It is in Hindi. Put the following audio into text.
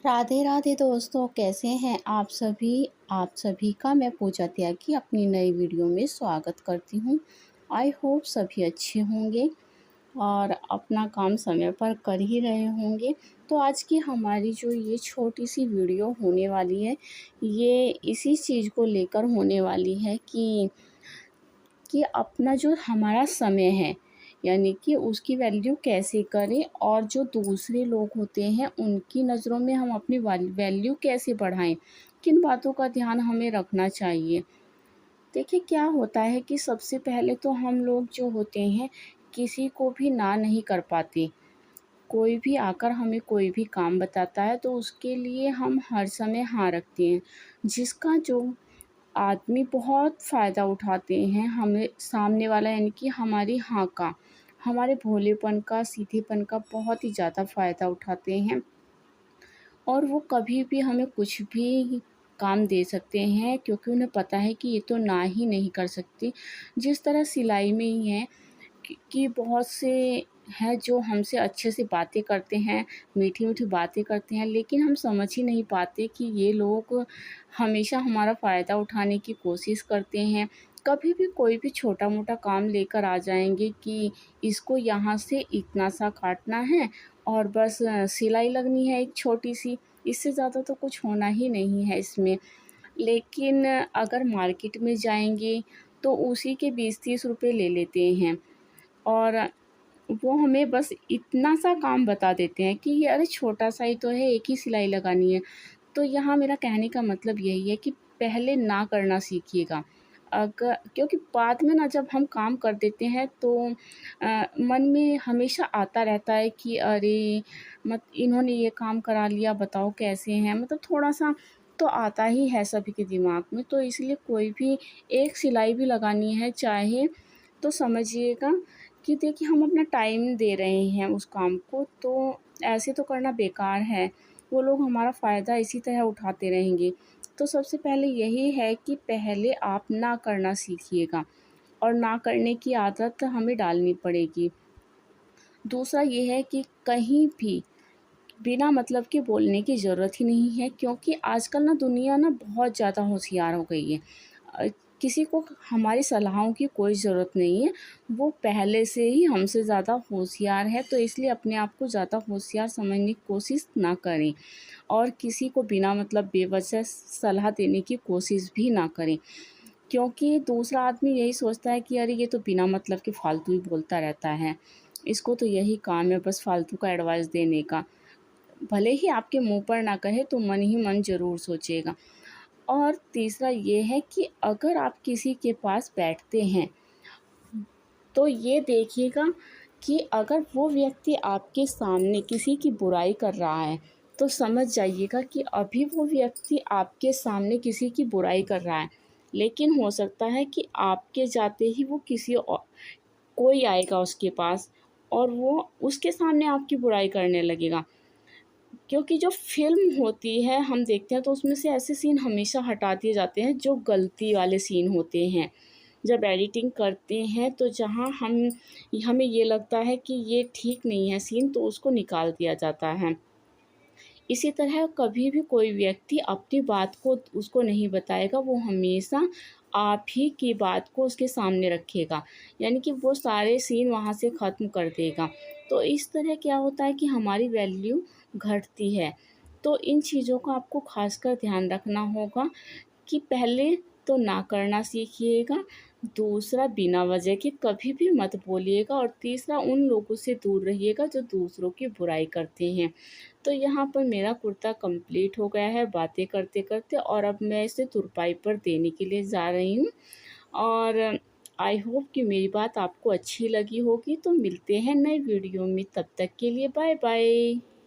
राधे राधे दोस्तों, कैसे हैं आप सभी का मैं पूजा त्यागी अपनी नई वीडियो में स्वागत करती हूं। आई होप सभी अच्छे होंगे और अपना काम समय पर कर ही रहे होंगे। तो आज की हमारी जो ये छोटी सी वीडियो होने वाली है, ये इसी चीज़ को लेकर होने वाली है कि अपना जो हमारा समय है, यानी कि उसकी वैल्यू कैसे करें और जो दूसरे लोग होते हैं उनकी नज़रों में हम अपनी वैल्यू कैसे बढ़ाएं, किन बातों का ध्यान हमें रखना चाहिए। देखिए, क्या होता है कि सबसे पहले तो हम लोग जो होते हैं किसी को भी ना नहीं कर पाते। कोई भी आकर हमें कोई भी काम बताता है तो उसके लिए हम हर समय हाँ रखते हैं। जिसका जो आदमी बहुत फ़ायदा उठाते हैं, हमें सामने वाला, यानी कि हमारी हाँ का, हमारे भोलेपन का, सीधेपन का बहुत ही ज़्यादा फ़ायदा उठाते हैं और वो कभी भी हमें कुछ भी काम दे सकते हैं, क्योंकि उन्हें पता है कि ये तो ना ही नहीं कर सकती। जिस तरह सिलाई में ही है कि बहुत से हैं जो हमसे अच्छे से बातें करते हैं, मीठी-मीठी बातें करते हैं, लेकिन हम समझ ही नहीं पाते कि ये लोग हमेशा हमारा फ़ायदा उठाने की कोशिश करते हैं। कभी भी कोई भी छोटा-मोटा काम लेकर आ जाएँगे कि इसको यहाँ से इतना सा काटना है और बस सिलाई लगनी है एक छोटी-सी, इससे ज़्यादा तो कुछ होना ही नहीं है इसमें। लेकिन अगर मार्केट में जाएँगे तो उसी के 20-30 रुपए ले लेते हैं और वो हमें बस इतना सा काम बता देते हैं कि ये अरे छोटा-सा ही तो है, एक ही सिलाई लगानी है। तो यहाँ मेरा कहने का मतलब यही है कि पहले ना करना सीखिएगा। क्योंकि बाद में ना जब हम काम कर देते हैं तो मन में हमेशा आता रहता है कि अरे! इन्होंने ये काम करा लिया, बताओ कैसे हैं? मतलब थोड़ा-सा तो आता ही है सभी के दिमाग में। तो इसलिए कोई भी एक सिलाई भी लगानी है चाहे, तो समझिएगा कि देखिए हम अपना टाइम दे रहे हैं उस काम को, तो ऐसे तो करना बेकार है। वो लोग हमारा फ़ायदा इसी तरह उठाते रहेंगे। तो सबसे पहले यही है कि पहले आप ना करना सीखिएगा और ना करने की आदत हमें डालनी पड़ेगी। दूसरा ये है कि कहीं भी बिना मतलब के बोलने की ज़रूरत ही नहीं है, क्योंकि आजकल ना दुनिया ना बहुत ज़्यादा होशियार हो गई है। अ, किसी को हमारी सलाहों की कोई ज़रूरत नहीं है, वो पहले से ही हमसे ज़्यादा होशियार है, तो इसलिए अपने आप को ज़्यादा होशियार समझने की कोशिश ना करें और किसी को बिना मतलब बेवजह सलाह देने की कोशिश भी ना करें। क्योंकि दूसरा आदमी यही सोचता है कि अरे ये तो बिना मतलब के फालतू ही बोलता रहता है, इसको तो यही काम है बस फालतू का एडवाइस देने का। भले ही आपके मुँह पर ना कहे तो मन ही मन ज़रूर सोचेगा। और तीसरा ये है कि अगर आप किसी के पास बैठते हैं, तो ये देखिएगा कि अगर वो व्यक्ति आपके सामने किसी की बुराई कर रहा है, तो समझ जाइएगा कि अभी वो व्यक्ति आपके सामने किसी की बुराई कर रहा है। लेकिन हो सकता है कि आपके जाते ही वो कोई आएगा उसके पास और वो उसके सामने आपकी बुराई करने लगेगा। क्योंकि जो फ़िल्म होती है हम देखते हैं तो उसमें से ऐसे सीन हमेशा हटा दिए जाते हैं जो गलती वाले सीन होते हैं। जब एडिटिंग करते हैं तो जहाँ हमें ये लगता है कि ये ठीक नहीं है सीन, तो उसको निकाल दिया जाता है। इसी तरह कभी भी कोई व्यक्ति अपनी बात को उसको नहीं बताएगा, वो हमेशा आप ही की बात को उसके सामने रखेगा, यानी कि वो सारे सीन वहाँ से ख़त्म कर देगा। तो इस तरह क्या होता है कि हमारी वैल्यू घटती है। तो इन चीज़ों का आपको ख़ासकर ध्यान रखना होगा कि पहले तो ना करना सीखिएगा, दूसरा बिना वजह के कभी भी मत बोलिएगा और तीसरा उन लोगों से दूर रहिएगा जो दूसरों की बुराई करते हैं। तो यहाँ पर मेरा कुर्ता कंप्लीट हो गया है बातें करते-करते और अब मैं इसे तुरपाई पर देने के लिए जा रही हूँ और आई होप कि मेरी बात आपको अच्छी लगी होगी। तो मिलते हैं नए वीडियो में, तब तक के लिए बाय बाय।